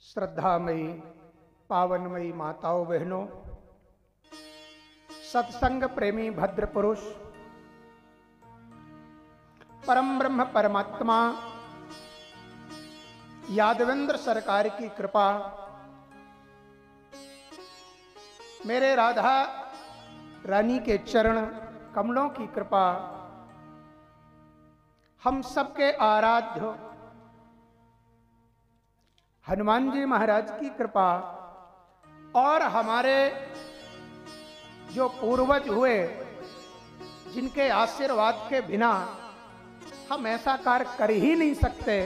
श्रद्धामयी पावनमयी माताओं बहनों, सत्संग प्रेमी भद्र पुरुष, परम ब्रह्म परमात्मा यादवेंद्र सरकार की कृपा, मेरे राधा रानी के चरण कमलों की कृपा, हम सबके आराध्य हनुमान जी महाराज की कृपा और हमारे जो पूर्वज हुए जिनके आशीर्वाद के बिना हम ऐसा कार्य कर ही नहीं सकते,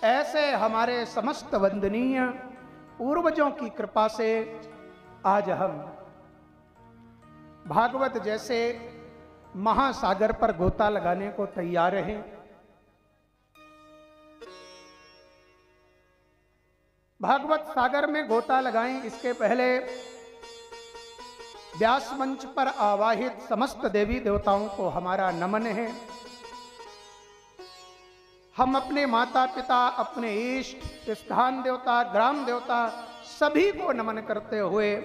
ऐसे हमारे समस्त वंदनीय पूर्वजों की कृपा से आज हम भागवत जैसे महासागर पर गोता लगाने को तैयार हैं। भागवत सागर में गोता लगाएं, इसके पहले व्यास मंच पर आवाहित समस्त देवी देवताओं को हमारा नमन है। हम अपने माता पिता, अपने इष्ट, स्थान देवता, ग्राम देवता सभी को नमन करते हुए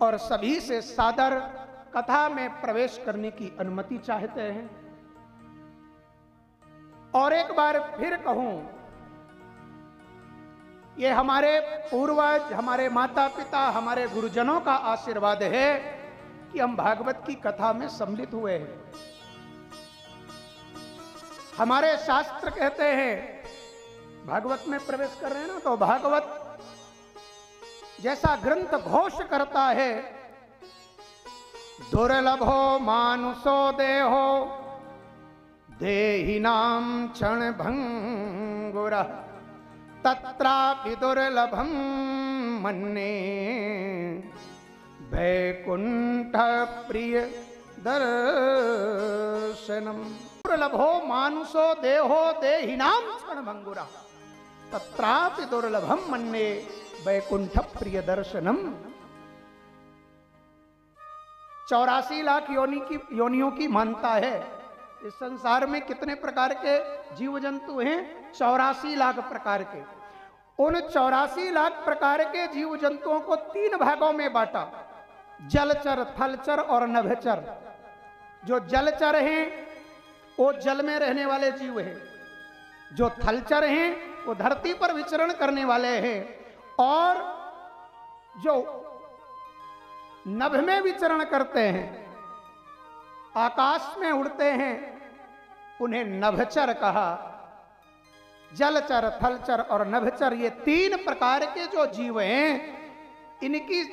और सभी से सादर कथा में प्रवेश करने की अनुमति चाहते हैं। और एक बार फिर कहूं, ये हमारे पूर्वज, हमारे माता पिता, हमारे गुरुजनों का आशीर्वाद है कि हम भागवत की कथा में सम्मिलित हुए हैं। हमारे शास्त्र कहते हैं, भागवत में प्रवेश कर रहे हैं ना, तो भागवत जैसा ग्रंथ घोष करता है, दुर्लभो मानुषो देहो देहिनाम क्षण भंगुरा तत्रापि दुर्लभम मन्ये वैकुंठ प्रिय दर्शनम। दुर्लभो मानुषो देहो देहिनाम क्षण भंगुरा तत्रापि दुर्लभम मन्ये वैकुंठ प्रिय दर्शनम। 84 लाख योनियों की मानता है। इस संसार में कितने प्रकार के जीव जंतु हैं? 84 लाख प्रकार के। उन 84 लाख प्रकार के जीव जंतुओं को 3 भागों में बांटा, जलचर, थलचर और नभचर। जो जलचर हैं वो जल में रहने वाले जीव हैं, जो थलचर हैं वो धरती पर विचरण करने वाले हैं, और जो नभ में विचरण करते हैं, आकाश में उड़ते हैं, उन्हें नभचर कहा। जलचर, थलचर और नभचर, ये 3 प्रकार के जो जीव हैं, इनकी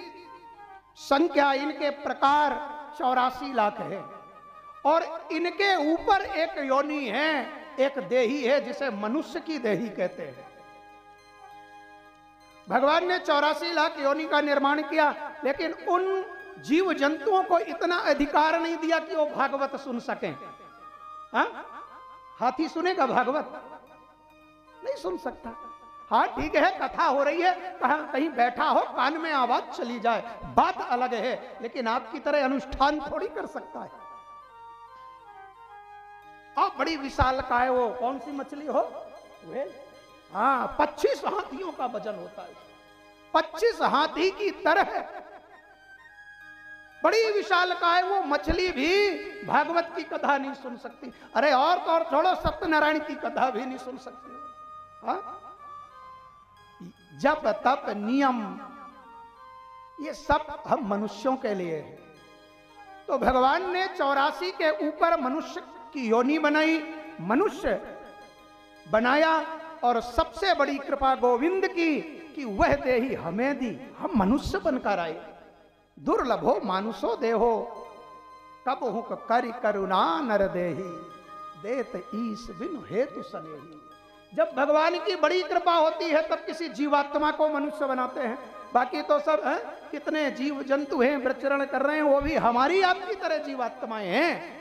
संख्या, इनके प्रकार 84 लाख है। और इनके ऊपर एक योनि है, एक देही है, जिसे मनुष्य की देही कहते हैं। भगवान ने 84 लाख योनि का निर्माण किया, लेकिन उन जीव जंतुओं को इतना अधिकार नहीं दिया कि वो भागवत सुन सकें। हा? हाथी सुनेगा भागवत? नहीं सुन सकता। हाँ ठीक है, कथा हो रही है, कहीं बैठा हो, कान में आवाज चली जाए, बात अलग है, लेकिन आपकी तरह अनुष्ठान थोड़ी कर सकता है। आप बड़ी विशाल का है, वो कौन सी मछली हो? हाँ, 25 हाथियों का वजन होता है, 25 हाथी की तरह बड़ी विशाल का है। वो मछली भी भागवत की कथा नहीं सुन सकती। अरे और तो और छोड़ो, सत्यनारायण की कथा भी नहीं सुन सकती। हाँ? जप तप नियम, ये सब हम मनुष्यों के लिए है। तो भगवान ने 84 के ऊपर मनुष्य की योनि बनाई, मनुष्य बनाया, और सबसे बड़ी कृपा गोविंद की कि वह देही हमें दी, हम मनुष्य बनकर आए। दुर्लभो मानुषो देहो कबहु करि करुणा नर देही देत ईश बिनु हेतु सनेही। जब भगवान की बड़ी कृपा होती है तब किसी जीवात्मा को मनुष्य बनाते हैं। बाकी तो सब कितने जीव जंतु हैं, विचरण कर रहे हैं, वो भी हमारी आपकी तरह जीवात्माएं हैं।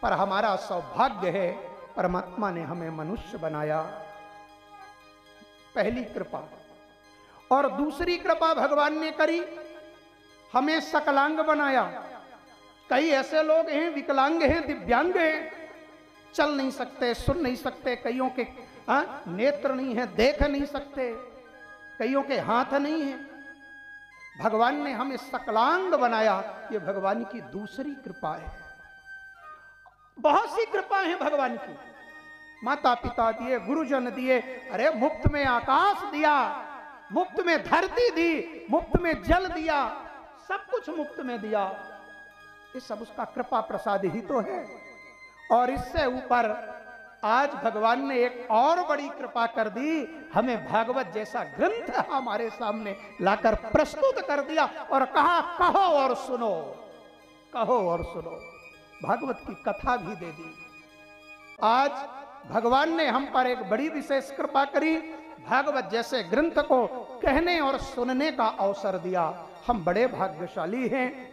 पर हमारा सौभाग्य है, परमात्मा ने हमें मनुष्य बनाया, पहली कृपा। और दूसरी कृपा भगवान ने करी, हमें सकलांग बनाया। कई ऐसे लोग हैं, विकलांग हैं, दिव्यांग हैं, चल नहीं सकते, सुन नहीं सकते, कईयों के नेत्र नहीं है, देख नहीं सकते, कईयों के हाथ नहीं है। भगवान ने हमें सकलांग बनाया, ये भगवान की दूसरी कृपा है। बहुत सी कृपा है भगवान की, माता पिता दिए, गुरुजन दिए, अरे मुफ्त में आकाश दिया, मुफ्त में धरती दी, मुफ्त में जल दिया, सब कुछ मुफ्त में दिया। ये सब उसका कृपा प्रसाद ही तो है। और इससे ऊपर आज भगवान ने एक और बड़ी कृपा कर दी, हमें भागवत जैसा ग्रंथ हमारे सामने लाकर प्रस्तुत कर दिया और कहा कहो और सुनो, कहो और सुनो। भागवत की कथा भी दे दी। आज भगवान ने हम पर एक बड़ी विशेष कृपा करी, भागवत जैसे ग्रंथ को कहने और सुनने का अवसर दिया। हम बड़े भाग्यशाली हैं।